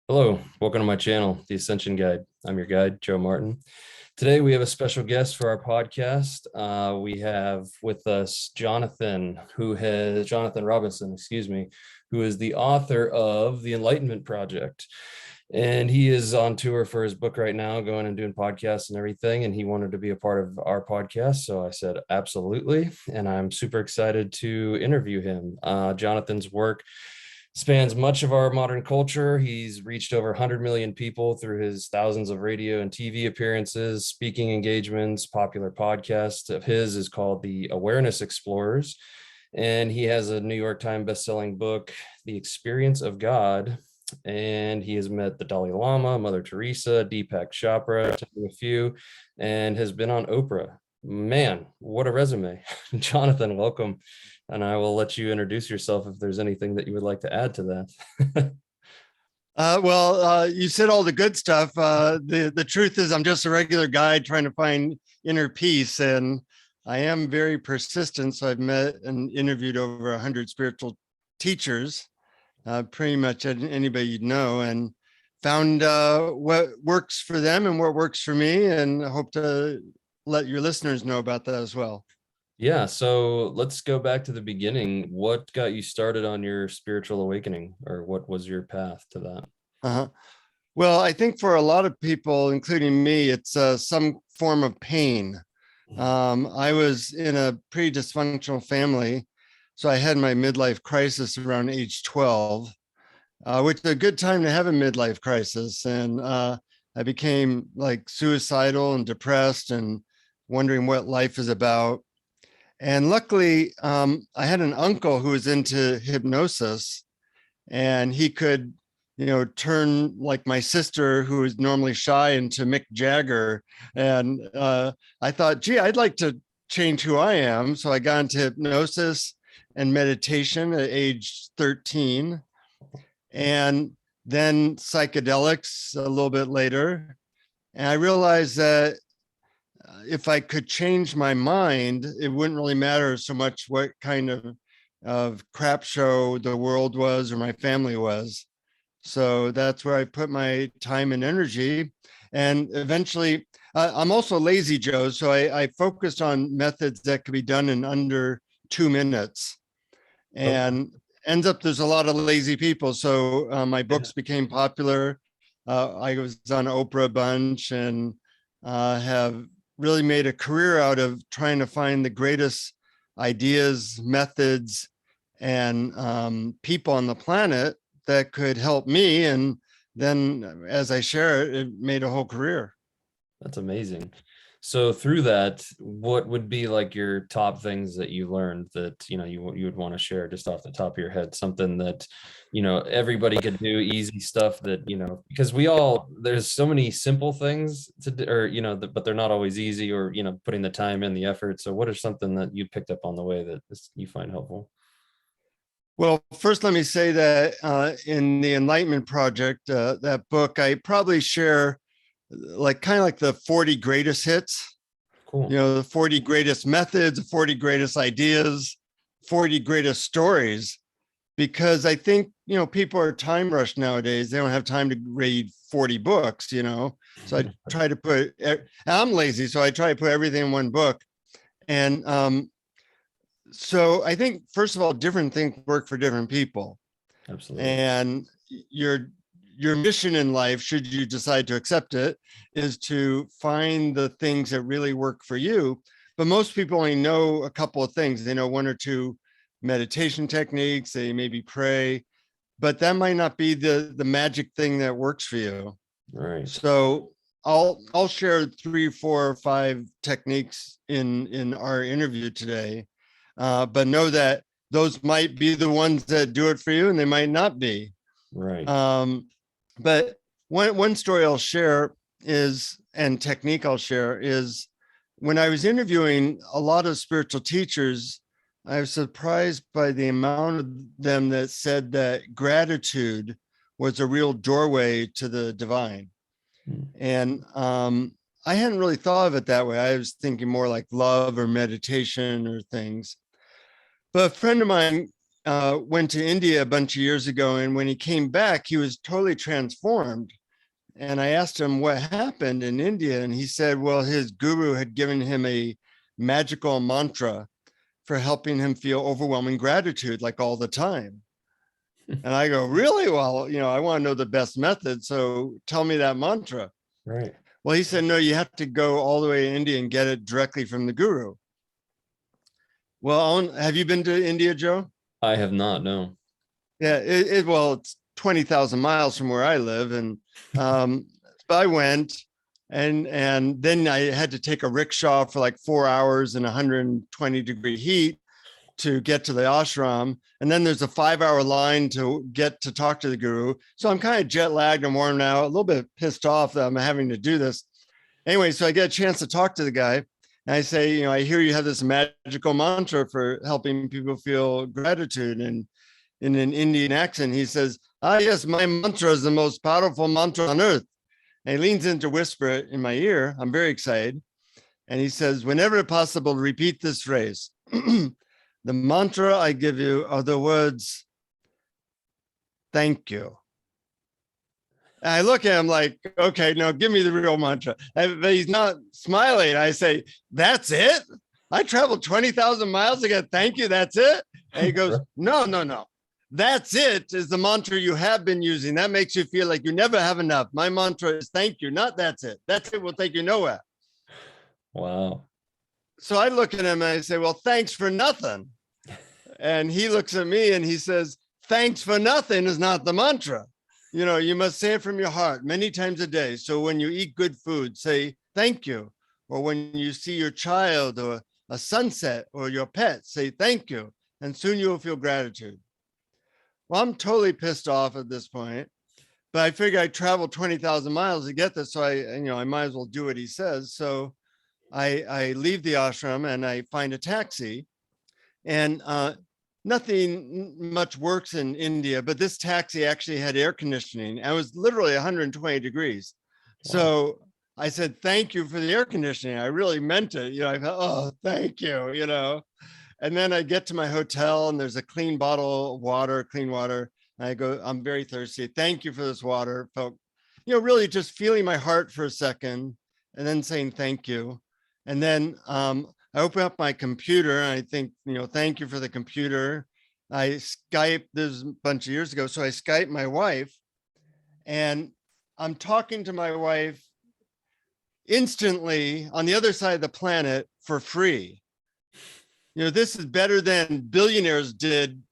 Hello, welcome to my channel, The Ascension Guide. I'm your guide, Joe Martin. Today we have a special guest for our podcast. We have with us Jonathan Robinson, who is the author of The Enlightenment Project. And he is on tour for his book right now, going and doing podcasts and everything. And he wanted to be a part of our podcast. So I said, absolutely. And I'm super excited to interview him. Jonathan's work spans much of our modern culture. He's reached over 100 million people through his thousands of radio and TV appearances, speaking engagements. Popular podcast of his is called The Awareness Explorers. And he has a New York Times bestselling book, The Experience of God. And he has met the Dalai Lama, Mother Teresa, Deepak Chopra, to name a few, and has been on Oprah. Man, what a resume. Jonathan, welcome. And I will let you introduce yourself if there's anything that you would like to add to that. You said all the good stuff. The truth is, I'm just a regular guy trying to find inner peace, and I am very persistent. So I've met and interviewed over 100 spiritual teachers, pretty much anybody you'd know, and found what works for them and what works for me, and I hope to let your listeners know about that as well. Yeah, so let's go back to the beginning. What got you started on your spiritual awakening, or what was your path to that? Uh-huh. Well, I think for a lot of people, including me, it's some form of pain. I was in a pretty dysfunctional family, so I had my midlife crisis around age 12, which is a good time to have a midlife crisis. And I became like suicidal and depressed and wondering what life is about. And luckily, I had an uncle who was into hypnosis, and he could, turn like my sister, who is normally shy, into Mick Jagger. And I thought, gee, I'd like to change who I am. So I got into hypnosis and meditation at age 13, and then psychedelics a little bit later. And I realized that if I could change my mind, it wouldn't really matter so much what kind of crap show the world was or my family was. So that's where I put my time and energy. And eventually, I'm also lazy, Joe. So I focused on methods that could be done in under 2 minutes. And ends up there's a lot of lazy people. So my books became popular. I was on Oprah a bunch, and have really made a career out of trying to find the greatest ideas, methods, and people on the planet that could help me. And then as I share it, it made a whole career. That's amazing. So through that, what would be like your top things that you learned that, you would want to share just off the top of your head, something that, everybody could do, easy stuff that, because there's so many simple things to do, or, but they're not always easy, or, putting the time in, the effort. So what is something that you picked up on the way that you find helpful? Well, first, let me say that in the Enlightenment Project, that book, I probably share like kind of like the 40 greatest hits. Cool. The 40 greatest methods, the 40 greatest ideas, 40 greatest stories, because I think, people are time rushed nowadays. They don't have time to read 40 books, So I try to I'm lazy, so I try to put everything in one book. And so I think, first of all, different things work for different people. Absolutely. And your mission in life, should you decide to accept it, is to find the things that really work for you. But most people only know a couple of things. They know one or two meditation techniques, they maybe pray, but that might not be the magic thing that works for you. Right. So I'll share 3, 4, or 5 techniques in our interview today, but know that those might be the ones that do it for you, and they might not be. Right. But one story I'll share and technique I'll share is, when I was interviewing a lot of spiritual teachers, I was surprised by the amount of them that said that gratitude was a real doorway to the divine. And I hadn't really thought of it that way. I was thinking more like love or meditation or things. But a friend of mine went to India a bunch of years ago, and when he came back, he was totally transformed. And I asked him what happened in India, and he said, well, his guru had given him a magical mantra for helping him feel overwhelming gratitude, like all the time. And I go, really? Well, I want to know the best method. So tell me that mantra. Right. Well, he said, no, you have to go all the way to India and get it directly from the guru. Well, have you been to India, Joe? I have not, no. Yeah, well, it's 20,000 miles from where I live. And I went, and then I had to take a rickshaw for like 4 hours in 120-degree heat to get to the ashram. And then there's a 5-hour line to get to talk to the guru. So I'm kind of jet lagged and worn out, a little bit pissed off that I'm having to do this. Anyway, so I get a chance to talk to the guy. And I say, I hear you have this magical mantra for helping people feel gratitude. And in an Indian accent, he says, yes, my mantra is the most powerful mantra on earth. And he leans in to whisper it in my ear. I'm very excited. And he says, whenever possible, repeat this phrase. The mantra I give you are the words, thank you. And I look at him like, okay, no, give me the real mantra. But he's not smiling. I say, that's it? I traveled 20,000 miles to get thank you, that's it? And he goes, no. That's it is the mantra you have been using. That makes you feel like you never have enough. My mantra is thank you, not that's it. That's it will take you nowhere. Wow. So I look at him and I say, well, thanks for nothing. And he looks at me and he says, thanks for nothing is not the mantra. You must say it from your heart many times a day. So when you eat good food, say thank you. Or when you see your child or a sunset or your pet, say thank you. And soon you will feel gratitude. Well, I'm totally pissed off at this point, but I figure I traveled 20,000 miles to get this. So I might as well do what he says. So I leave the ashram and I find a taxi, and nothing much works in India, but this taxi actually had air conditioning. I was literally 120 degrees. Wow. So I said, thank you for the air conditioning. I really meant it. I thought, oh, thank you, And then I get to my hotel and there's a clean bottle of water, clean water. And I go, I'm very thirsty. Thank you for this water. Felt, really just feeling my heart for a second and then saying thank you. And then I open up my computer and I think, thank you for the computer. I Skype, this was a bunch of years ago. So I Skype my wife and I'm talking to my wife instantly on the other side of the planet for free. This is better than billionaires did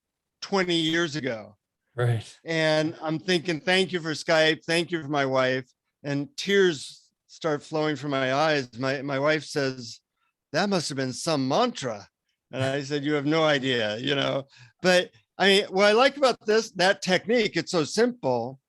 20 years ago. Right. And I'm thinking, thank you for Skype. Thank you for my wife. And tears start flowing from my eyes. My wife says, that must have been some mantra. And I said, you have no idea, But what I like about that technique, it's so simple.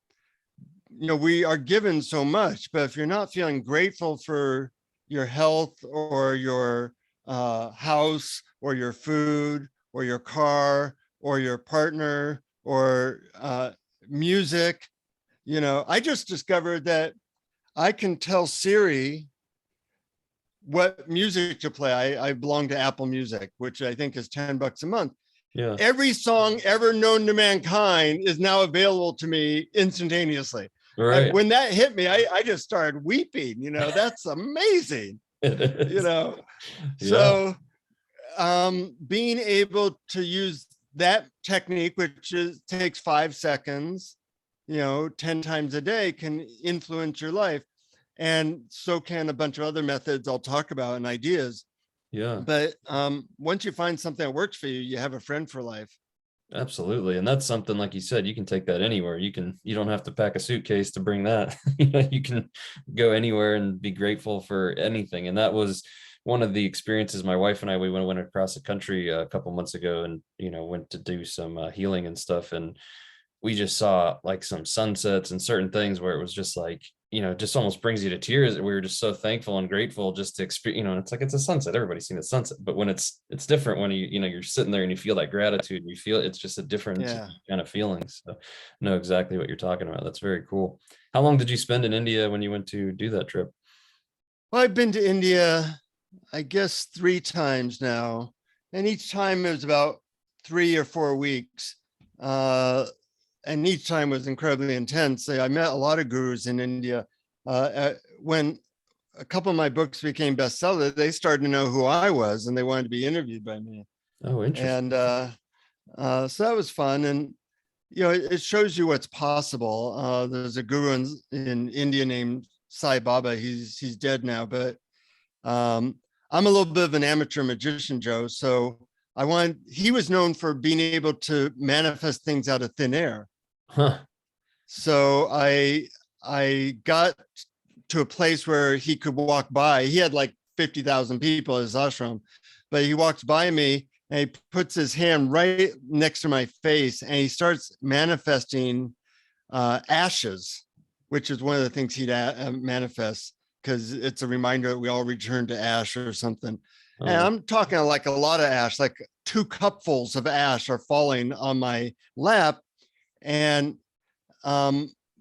We are given so much, but if you're not feeling grateful for your health or your house or your food or your car or your partner or music, I just discovered that I can tell Siri what music to play. I belong to Apple Music, which I think is $10 a month. Yeah. Every song ever known to mankind is now available to me instantaneously. Right. And when that hit me, I just started weeping. That's amazing. Yeah. So being able to use that technique, which takes 5 seconds, 10 times a day, can influence your life. And so can a bunch of other methods I'll talk about and ideas. Yeah. But once you find something that works for you, you have a friend for life. Absolutely. And that's something, like you said, you can take that anywhere. You don't have to pack a suitcase to bring that. You can go anywhere and be grateful for anything. And that was one of the experiences my wife and I, we went across the country a couple months ago and, went to do some healing and stuff. And we just saw like some sunsets and certain things where it was just like, just almost brings you to tears. We were just so thankful and grateful just to experience, it's like, it's a sunset. Everybody's seen a sunset, but when it's different when you're sitting there and you feel that gratitude, you feel it's just a different kind of feeling. So know exactly what you're talking about. That's very cool. How long did you spend in India when you went to do that trip? Well, I've been to India, I guess 3 times now. And each time it was about 3 or 4 weeks. And each time was incredibly intense. I met a lot of gurus in India. When a couple of my books became bestsellers, they started to know who I was and they wanted to be interviewed by me. Oh, interesting. So that was fun. And, it shows you what's possible. There's a guru in India named Sai Baba. He's dead now, but I'm a little bit of an amateur magician, Joe. So he was known for being able to manifest things out of thin air. Huh. So I got to a place where he could walk by. He had like 50,000 people at his ashram, but he walks by me and he puts his hand right next to my face and he starts manifesting ashes, which is one of the things he'd manifest, because it's a reminder that we all return to ash or something. Oh. And I'm talking like a lot of ash, like 2 cupfuls of ash are falling on my lap. And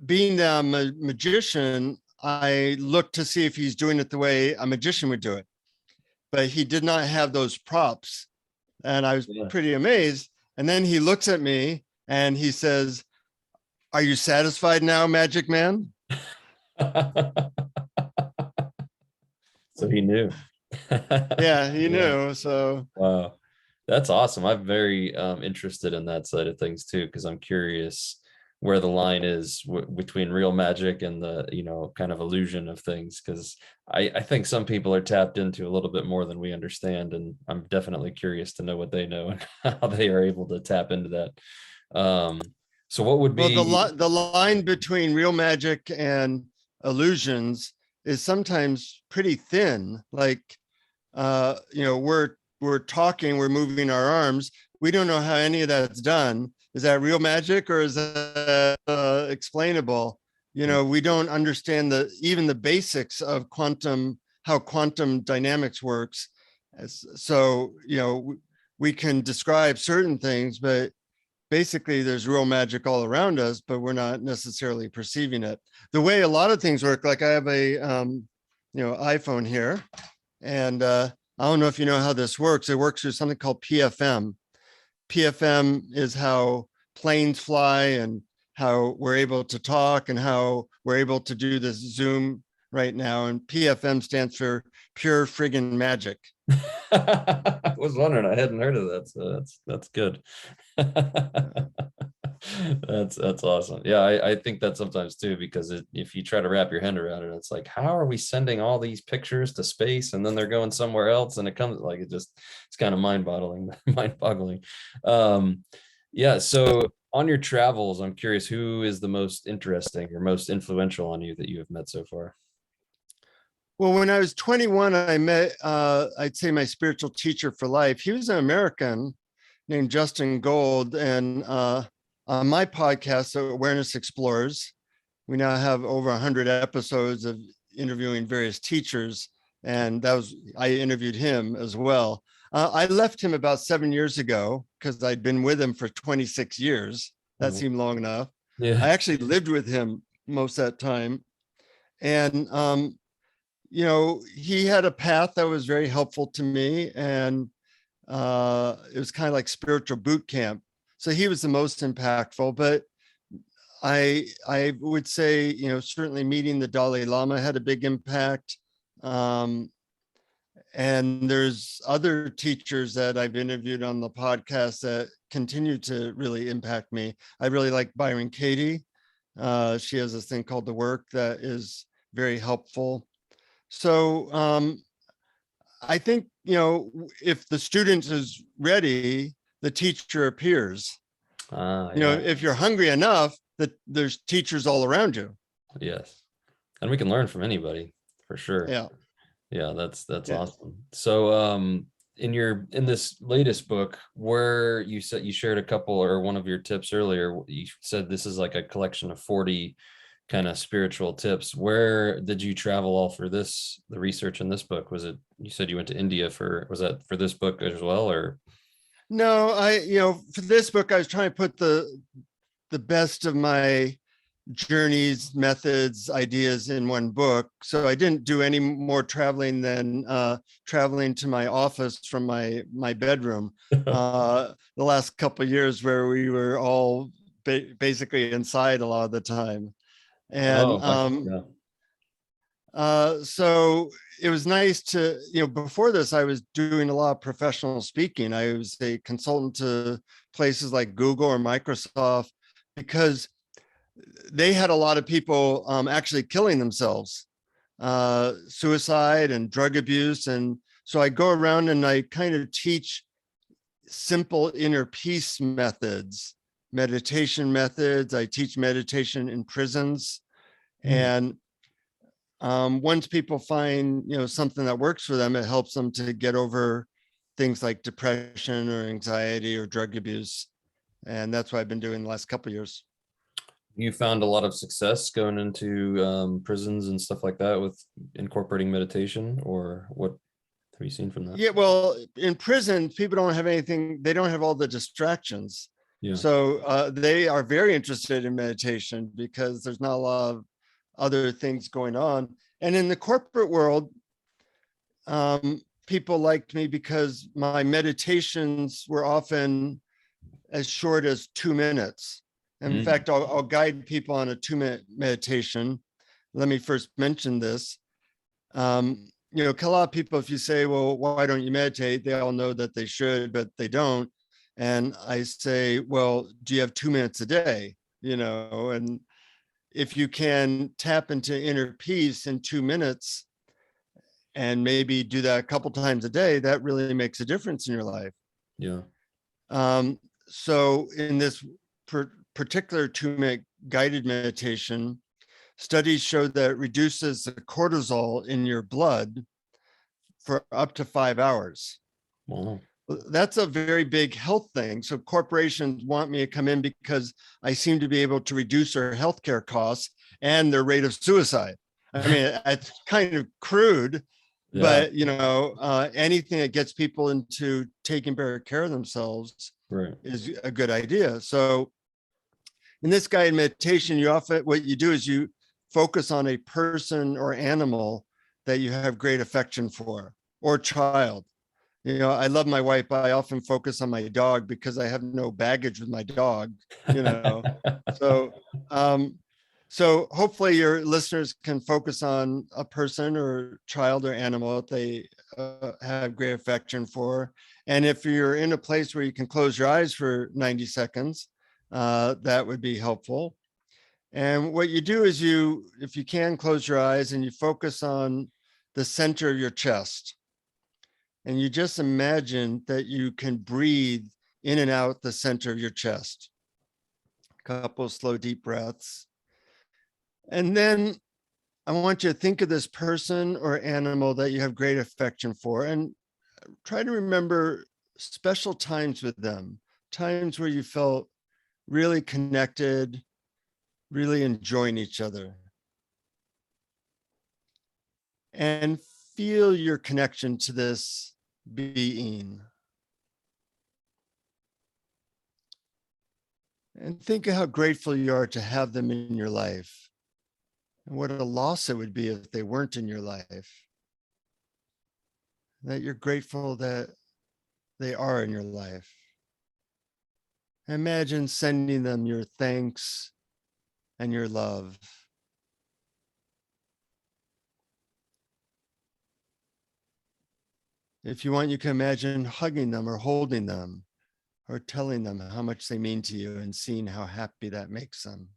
being a magician, I looked to see if he's doing it the way a magician would do it, but he did not have those props. And I was pretty amazed. And then he looks at me and he says, "Are you satisfied now, Magic Man?" So he knew. Yeah, he knew. So wow, that's awesome. I'm very interested in that side of things too, because I'm curious where the line is between real magic and the kind of illusion of things, because I think some people are tapped into a little bit more than we understand, and I'm definitely curious to know what they know and how they are able to tap into that. So what would be the line between real magic and illusions is sometimes pretty thin. Like we're talking, we're moving our arms, we don't know how any of that's done. Is that real magic or is that explainable? We don't understand even the basics of how quantum dynamics works. So, we can describe certain things, but basically there's real magic all around us, but we're not necessarily perceiving it. The way a lot of things work, like I have a, iPhone here, and I don't know if you know how this works. It works through something called PFM. PFM is how planes fly and how we're able to talk and how we're able to do this Zoom right now. And PFM stands for pure friggin' magic. I was wondering, I hadn't heard of that, so that's good. That's awesome. Yeah, I think that sometimes too, because if you try to wrap your head around it, it's like, how are we sending all these pictures to space and then they're going somewhere else, and it comes like it's kind of mind-boggling. Yeah, so on your travels, I'm curious, who is the most interesting or most influential on you that you have met so far? Well, when I was 21, I met, I'd say, my spiritual teacher for life. He was an American named Justin Gold. And on my podcast, Awareness Explorers, we now have over 100 episodes of interviewing various teachers. And I interviewed him as well. I left him about 7 years ago because I'd been with him for 26 years. That seemed long enough. Yeah. I actually lived with him most of that time. And, he had a path that was very helpful to me. And it was kind of like spiritual boot camp. So he was the most impactful, but I would say, certainly meeting the Dalai Lama had a big impact. And there's other teachers that I've interviewed on the podcast that continue to really impact me. I really like Byron Katie. She has this thing called The Work that is very helpful. So I think, if the student is ready, the teacher appears. Yeah. If you're hungry enough, that there's teachers all around you. Yes. And we can learn from anybody for sure. Yeah, that's awesome. So in this latest book, where you said you shared a couple, or one of your tips earlier, you said this is like a collection of 40 kind of spiritual tips. Where did you travel all for the research in this book? Was it, you said you went to India was that for this book as well, or? No, for this book, I was trying to put the best of my journeys, methods, ideas in one book. So I didn't do any more traveling than traveling to my office from my bedroom. The last couple of years where we were all basically inside a lot of the time. And Yeah. so it was nice to, before this, I was doing a lot of professional speaking. I was a consultant to places like Google or Microsoft because they had a lot of people actually killing themselves, suicide and drug abuse. And so I go around and I kind of teach simple inner peace methods, meditation methods. I teach meditation in prisons. And once people find, something that works for them, it helps them to get over things like depression or anxiety or drug abuse. And that's what I've been doing the last couple of years. You found a lot of success going into prisons and stuff like that with incorporating meditation, or what have you seen from that? Yeah, well, in prison, people don't have anything, they don't have all the distractions. Yeah. So they are very interested in meditation because there's not a lot of other things going on. And in the corporate world, people liked me because my meditations were often as short as 2 minutes. And in fact, I'll guide people on a 2-minute meditation. Let me first mention this. A lot of people, if you say, well, why don't you meditate? They all know that they should, but they don't. And I say, well, do you have 2 minutes a day? And if you can tap into inner peace in 2 minutes and maybe do that a couple times a day, that really makes a difference in your life. Yeah. So in this particular 2-minute guided meditation, studies show that it reduces the cortisol in your blood for up to 5 hours. Wow. That's a very big health thing. So corporations want me to come in because I seem to be able to reduce their healthcare costs and their rate of suicide. I mean, it's kind of crude, but anything that gets people into taking better care of themselves is a good idea. So in this guided meditation, what you do is you focus on a person or animal that you have great affection for, or child. I love my wife, but I often focus on my dog because I have no baggage with my dog, So, so hopefully your listeners can focus on a person or child or animal that they have great affection for. And if you're in a place where you can close your eyes for 90 seconds, that would be helpful. And what you do is if you can, close your eyes and you focus on the center of your chest. And you just imagine that you can breathe in and out the center of your chest. A couple of slow, deep breaths. And then I want you to think of this person or animal that you have great affection for, and try to remember special times with them, times where you felt really connected, really enjoying each other. And feel your connection to this being. And think of how grateful you are to have them in your life, and what a loss it would be if they weren't in your life. That you're grateful that they are in your life. Imagine sending them your thanks and your love. If you want, you can imagine hugging them or holding them or telling them how much they mean to you and seeing how happy that makes them.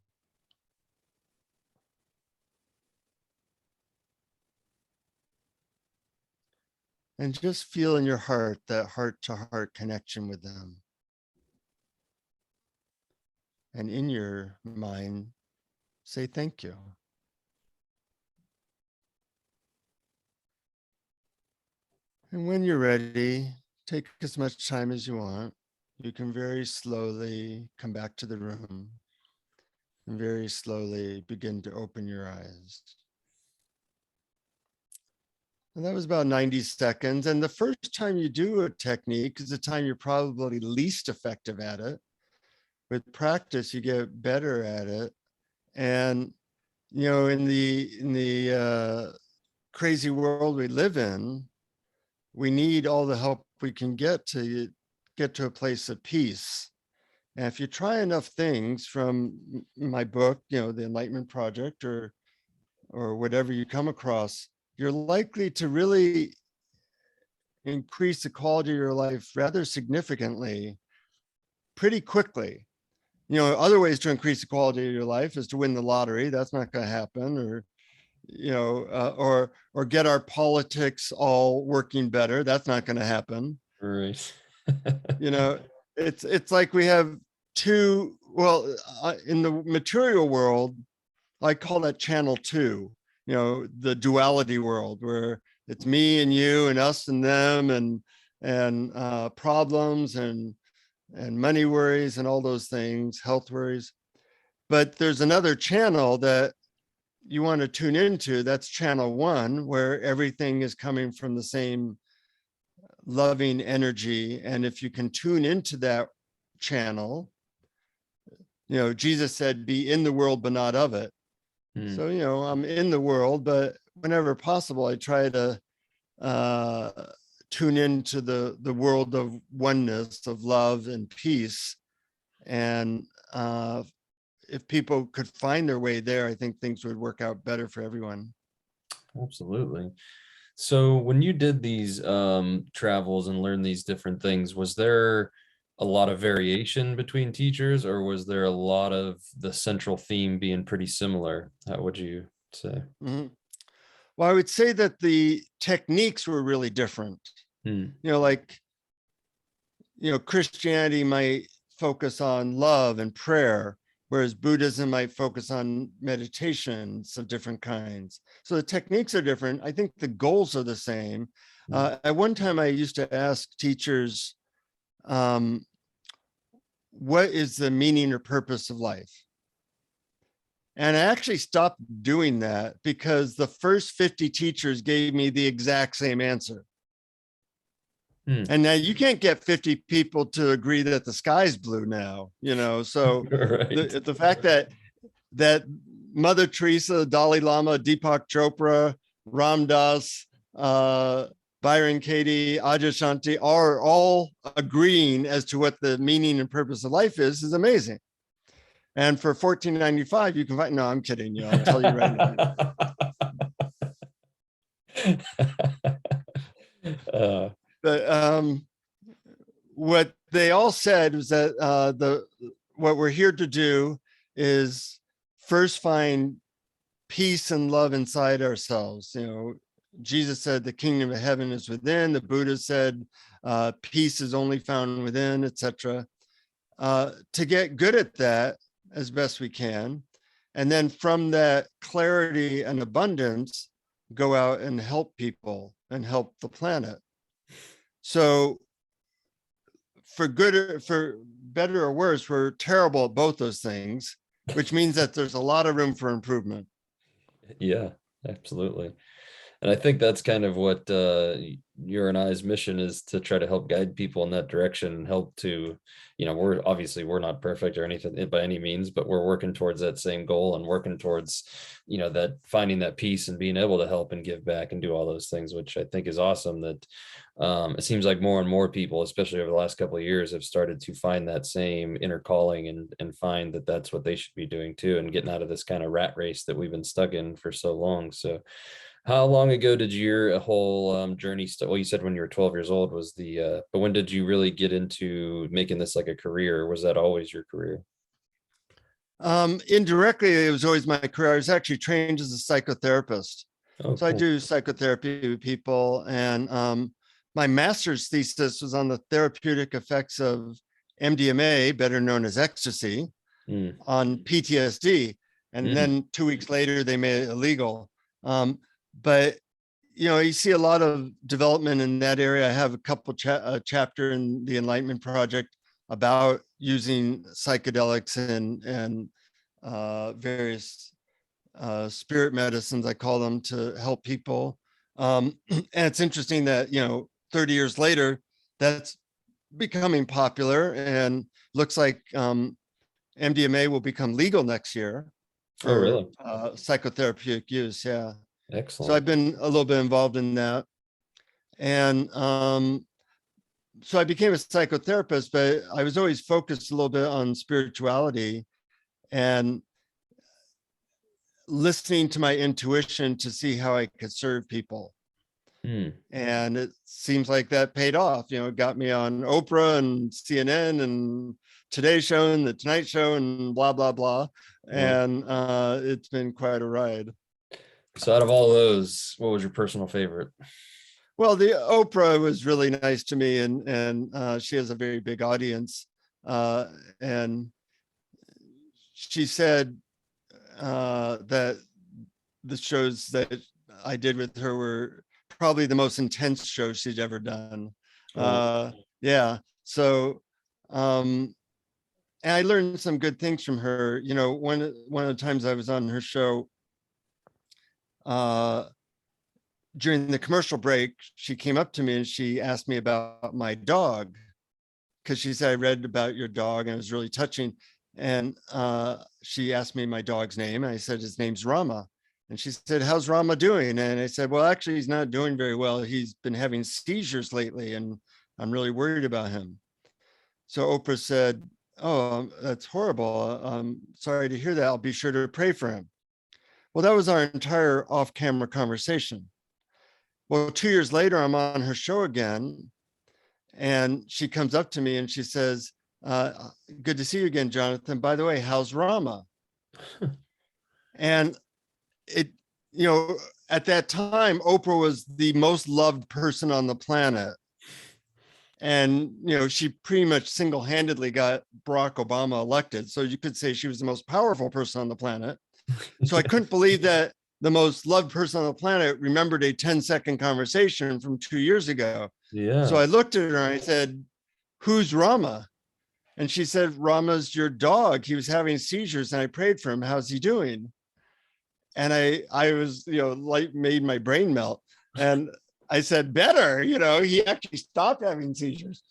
And just feel in your heart that heart-to-heart connection with them. And in your mind, say thank you. And when you're ready, take as much time as you want. You can very slowly come back to the room and very slowly begin to open your eyes. And that was about 90 seconds. And the first time you do a technique is the time you're probably least effective at it. With practice, you get better at it. And, in the crazy world we live in, we need all the help we can get to a place of peace. And if you try enough things from my book, the Enlightenment Project, or whatever you come across, you're likely to really increase the quality of your life rather significantly, pretty quickly. Other ways to increase the quality of your life is to win the lottery. That's not going to happen. Or get our politics all working better. That's not going to happen. Right. It's like we have two. Well, in the material world, I call that channel two. The duality world, where it's me and you and us and them, and problems and money worries and all those things, health worries. But there's another channel that you want to tune into. That's channel one, where everything is coming from the same loving energy. And if you can tune into that channel, Jesus said, be in the world, but not of it. So, I'm in the world, but whenever possible, I try to tune into the world of oneness, of love and peace. And if people could find their way there, I think things would work out better for everyone. Absolutely. So when you did these travels and learned these different things, was there a lot of variation between teachers, or was there a lot of the central theme being pretty similar? How would you say? Mm-hmm. Well, I would say that the techniques were really different. Christianity might focus on love and prayer, whereas Buddhism might focus on meditations of different kinds. So the techniques are different. I think the goals are the same. At one time, I used to ask teachers, what is the meaning or purpose of life? And I actually stopped doing that because the first 50 teachers gave me the exact same answer. And now you can't get 50 people to agree that the sky's blue now, so Right. the fact that Mother Teresa, Dalai Lama, Deepak Chopra, Ram Dass, Byron Katie, Adyashanti are all agreeing as to what the meaning and purpose of life is amazing. And for $14.95, you can find, no, I'm kidding. I'll tell you right now. But what they all said was that what we're here to do is first find peace and love inside ourselves. Jesus said the kingdom of heaven is within. The Buddha said peace is only found within, etc. To get good at that as best we can, and then from that clarity and abundance, go out and help people and help the planet. So for better or worse, we're terrible at both those things, which means that there's a lot of room for improvement. Yeah, absolutely. And I think that's kind of what your and I's mission is, to try to help guide people in that direction and help to, we're not perfect or anything by any means, but we're working towards that same goal and working towards, that finding that peace and being able to help and give back and do all those things, which I think is awesome. That it seems like more and more people, especially over the last couple of years, have started to find that same inner calling and find that that's what they should be doing too, and getting out of this kind of rat race that we've been stuck in for so long. So how long ago did your whole journey start? Well, you said when you were 12 years old was but when did you really get into making this like a career? Or was that always your career? Indirectly, it was always my career. I was actually trained as a psychotherapist. Oh, So cool. I do psychotherapy with people. And my master's thesis was on the therapeutic effects of MDMA, better known as ecstasy, on PTSD. And then 2 weeks later, they made it illegal. But you see a lot of development in that area. I have a couple chapter in the Enlightenment Project about using psychedelics and various spirit medicines, I call them, to help people. And it's interesting that 30 years later, that's becoming popular, and looks like MDMA will become legal next year. Oh, for really? psychotherapeutic use. Yeah. So Excellent. I've been a little bit involved in that. And so I became a psychotherapist, but I was always focused a little bit on spirituality and listening to my intuition to see how I could serve people. Hmm. And it seems like that paid off. You know, it got me on Oprah and CNN and Today Show and the Tonight Show and blah, blah, blah. Well, And it's been quite a ride. so out of all those, what was your personal favorite? Well, the Oprah was really nice to me, and she has a very big audience. And she said that the shows that I did with her were probably the most intense shows she'd ever done. Oh, Yeah. So, and I learned some good things from her. You know, one of the times I was on her show, during the commercial break, she came up to me and she asked me about my dog, because she said, I read about your dog and it was really touching. And she asked me my dog's name. And I said, his name's Rama. And she said, how's Rama doing? And I said, well, actually, he's not doing very well. He's been having seizures lately, and I'm really worried about him. So Oprah said, oh, that's horrible. I'm sorry to hear that. I'll be sure to pray for him. Well, that was our entire off-camera conversation. Well, 2 years later, I'm on her show again, and she comes up to me and she says, good to see you again, Jonathan. By the way, how's Rama? And it, you know, at that time, Oprah was the most loved person on the planet. And, you know, she pretty much single-handedly got Barack Obama elected. So you could say she was the most powerful person on the planet. So I couldn't believe that the most loved person on the planet remembered a 10-second conversation from 2 years ago. yeah. So I looked at her and I said, who's Rama? And she said, Rama's your dog. He was having seizures and I prayed for him. How's he doing? And I was, you know, like made my brain melt. And I said, better, you know, he actually stopped having seizures.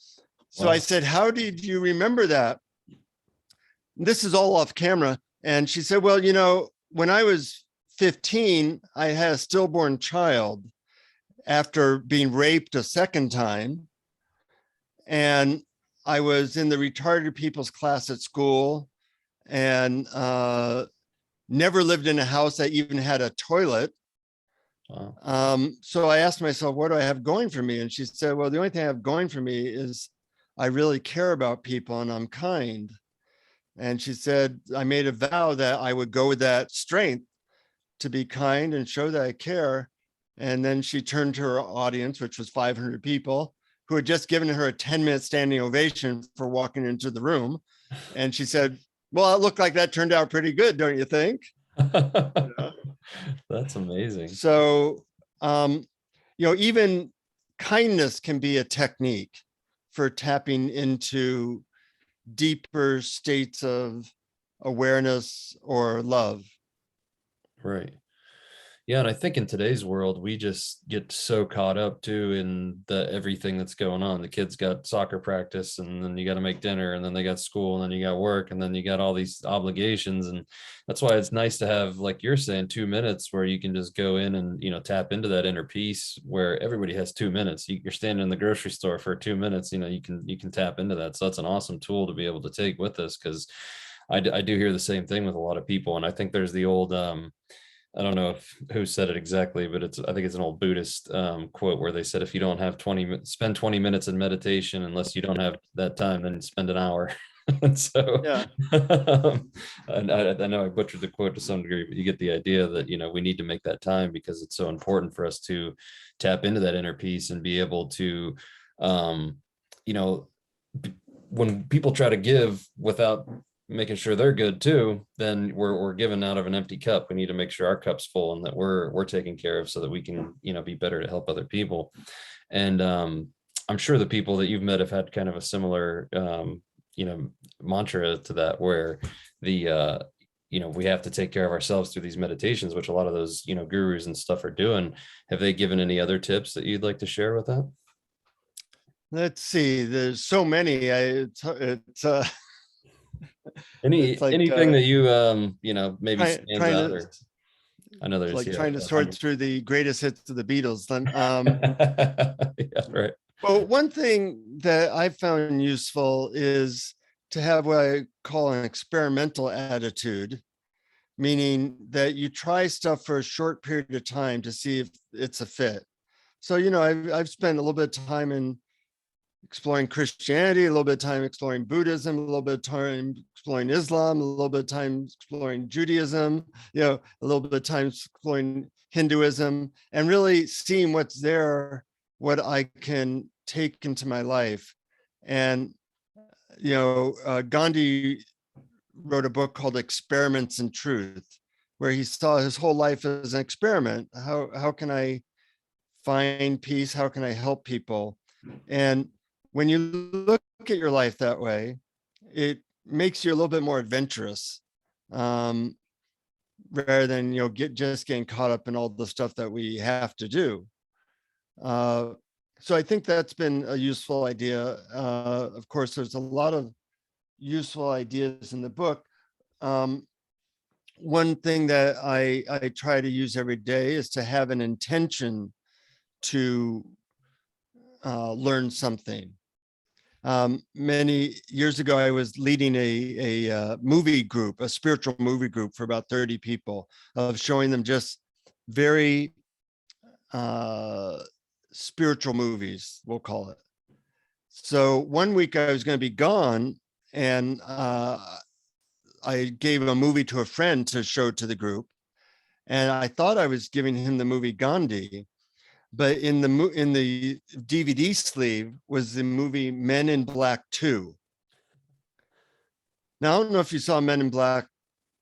So I Wow. said, how did you remember that? This is all off camera. And she said, well, you know, when I was 15, I had a stillborn child after being raped a second time. And I was in the retarded people's class at school, and never lived in a house that even had a toilet. Wow. So I asked myself, what do I have going for me? And she said, well, the only thing I have going for me is I really care about people and I'm kind. And she said, I made a vow that I would go with that strength to be kind and show that I care. And then she turned to her audience, which was 500 people, who had just given her a 10-minute standing ovation for walking into the room. And she said, well, it looked like that turned out pretty good, don't you think? Yeah. That's amazing. So, you know, even kindness can be a technique for tapping into deeper states of awareness or love. Right. Yeah, and I think in today's world, we just get so caught up too in the everything that's going on. The kids got soccer practice, and then you got to make dinner, and then they got school, and then you got work, and then you got all these obligations. And that's why it's nice to have, like you're saying, 2 minutes where you can just go in and, you know, tap into that inner peace where everybody has 2 minutes. You're standing in the grocery store for 2 minutes, you know, you can tap into that. So that's an awesome tool to be able to take with us, because I do hear the same thing with a lot of people. And I think there's the old I don't know who said it exactly, but I think it's an old Buddhist quote where they said, if you don't have spend 20 minutes in meditation, unless you don't have that time, then spend an hour. And so, Yeah. and I know I butchered the quote to some degree, but you get the idea that, you know, we need to make that time because it's so important for us to tap into that inner peace and be able to, you know, when people try to give without making sure they're good too, then we're giving out of an empty cup. We need to make sure our cup's full and that we're taken care of so that we can, you know, be better to help other people. And I'm sure the people that you've met have had kind of a similar you know, mantra to that, where the you know, we have to take care of ourselves through these meditations, which a lot of those, you know, gurus and stuff are doing. Have they given any other tips that you'd like to share with that? Let's see. There's so many. It's It's like anything that you maybe stands trying out, to or I know there's trying to sort through the greatest hits of the Beatles. Then, yeah, right. well, one thing that I found useful is to have what I call an experimental attitude, meaning that you try stuff for a short period of time to see if it's a fit. So, I've spent a little bit of time in exploring Christianity, a little bit of time exploring Buddhism, a little bit of time exploring Islam, a little bit of time exploring Judaism, a little bit of time exploring Hinduism, and really seeing what's there, what I can take into my life. And, Gandhi wrote a book called Experiments in Truth, where he saw his whole life as an experiment. How can I find peace? How can I help people? And when you look at your life that way, it makes you a little bit more adventurous, rather than just getting caught up in all the stuff that we have to do. So I think that's been a useful idea. Of course, there's a lot of useful ideas in the book. One thing that I try to use every day is to have an intention to learn something. Many years ago, I was leading a movie group, a spiritual movie group for about 30 people, of showing them just very spiritual movies, we'll call it. So one week I was going to be gone, and I gave a movie to a friend to show to the group. And I thought I was giving him the movie Gandhi, but in the DVD sleeve was the movie Men in Black 2. Now, I don't know if you saw Men in Black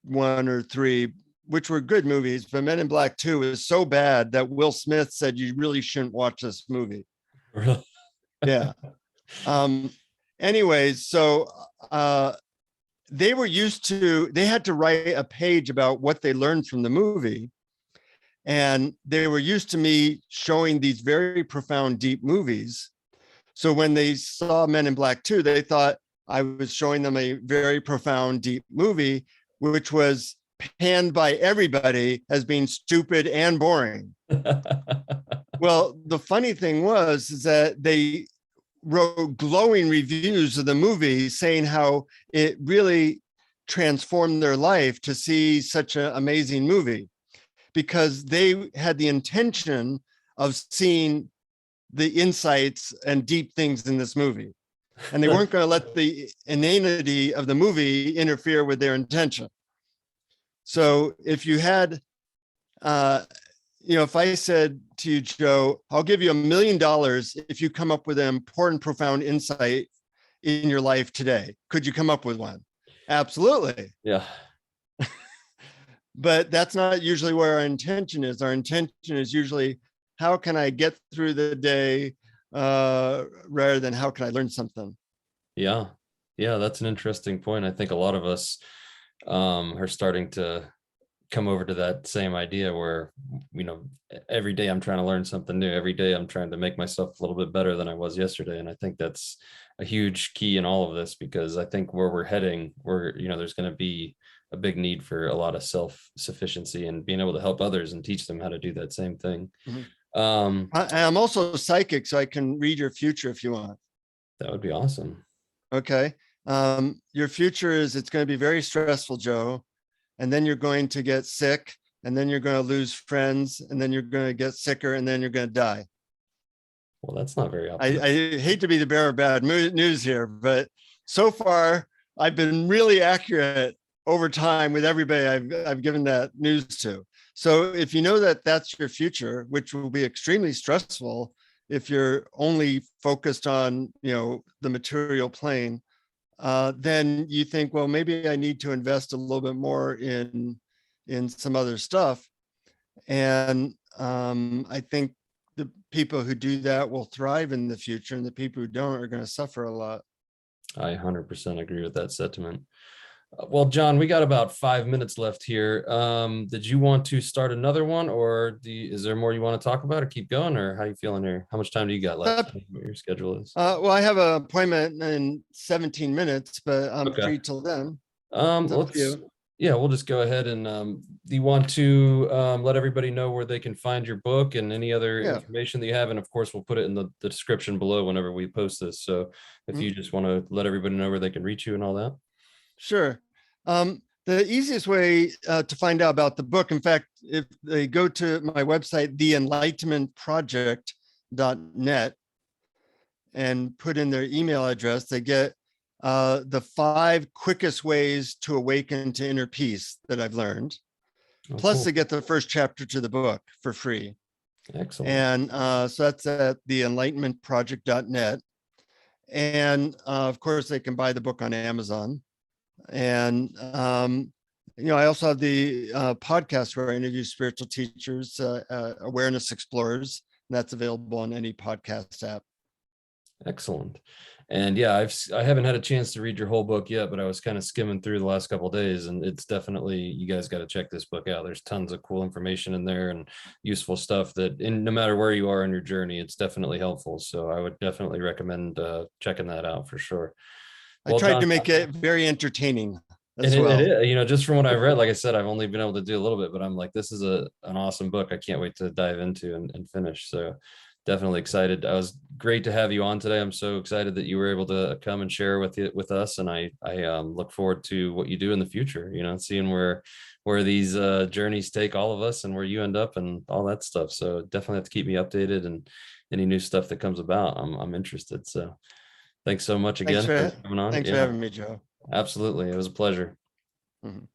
1 or 3, which were good movies, but Men in Black 2 is so bad that Will Smith said you really shouldn't watch this movie. Really? Yeah. Anyways, so they had to write a page about what they learned from the movie. And they were used to me showing these very profound, deep movies. So when they saw Men in Black 2, they thought I was showing them a very profound, deep movie, which was panned by everybody as being stupid and boring. Well, the funny thing is that they wrote glowing reviews of the movie saying how it really transformed their life to see such an amazing movie, because they had the intention of seeing the insights and deep things in this movie. And they weren't going to let the inanity of the movie interfere with their intention. So if you had, if I said to you, Joe, I'll give you $1 million if you come up with an important, profound insight in your life today, could you come up with one? Absolutely. Yeah. But that's not usually where our intention is. Our intention is usually, how can I get through the day, rather than how can I learn something? Yeah. Yeah, that's an interesting point. I think a lot of us are starting to come over to that same idea where, every day I'm trying to learn something new. Every day I'm trying to make myself a little bit better than I was yesterday. And I think that's a huge key in all of this, because I think where we're heading, there's going to be a big need for a lot of self-sufficiency and being able to help others and teach them how to do that same thing. Mm-hmm. I'm also psychic, so I can read your future if you want. That would be awesome. Okay. Your future is, it's going to be very stressful, Joe. And then you're going to get sick, and then you're going to lose friends, and then you're going to get sicker, and then you're going to die. Well, that's not very optimistic. I hate to be the bearer of bad news here, but so far I've been really accurate over time with everybody I've given that news to. So if you know that that's your future, which will be extremely stressful if you're only focused on, the material plane, then you think, well, maybe I need to invest a little bit more in some other stuff. And I think the people who do that will thrive in the future, and the people who don't are going to suffer a lot. I 100% agree with that sentiment. Well, John, we got about 5 minutes left here. Did you want to start another one, or is there more you want to talk about, or keep going, or how you feeling here? How much time do you got left? What your schedule is? Well, I have an appointment in 17 minutes, but I'm Okay. free till then. It's up to Let's, you. yeah, we'll just go ahead and do you want to let everybody know where they can find your book and any other Yeah. information that you have? And of course, we'll put it in the description below whenever we post this. So if Mhm. you just want to let everybody know where they can reach you and all that. Sure. The easiest way to find out about the book, in fact, if they go to my website, theenlightenmentproject.net, and put in their email address, they get the 5 quickest ways to awaken to inner peace that I've learned. Oh, Plus, they cool. get the first chapter to the book for free. Excellent. And so that's at theenlightenmentproject.net. And of course, they can buy the book on Amazon. And I also have the podcast where I interview spiritual teachers, awareness explorers, and that's available on any podcast app. Excellent. And yeah, I haven't had a chance to read your whole book yet, but I was kind of skimming through the last couple of days, and it's definitely, you guys got to check this book out. There's tons of cool information in there and useful stuff that, no matter where you are in your journey, it's definitely helpful. So I would definitely recommend checking that out for sure. I Well, tried John, to make it very entertaining and as well. it, just from what I've read, like I said, I've only been able to do a little bit, but I'm like, this is an awesome book. I can't wait to dive into and finish. So definitely excited. I was great to have you on today. I'm so excited that you were able to come and share with us. And I look forward to what you do in the future, seeing where these journeys take all of us and where you end up and all that stuff. So definitely have to keep me updated and any new stuff that comes about. I'm interested. So thanks so much Thanks again for for coming on. thanks for Yeah, having me, Joe. absolutely. It was a pleasure. Mhm.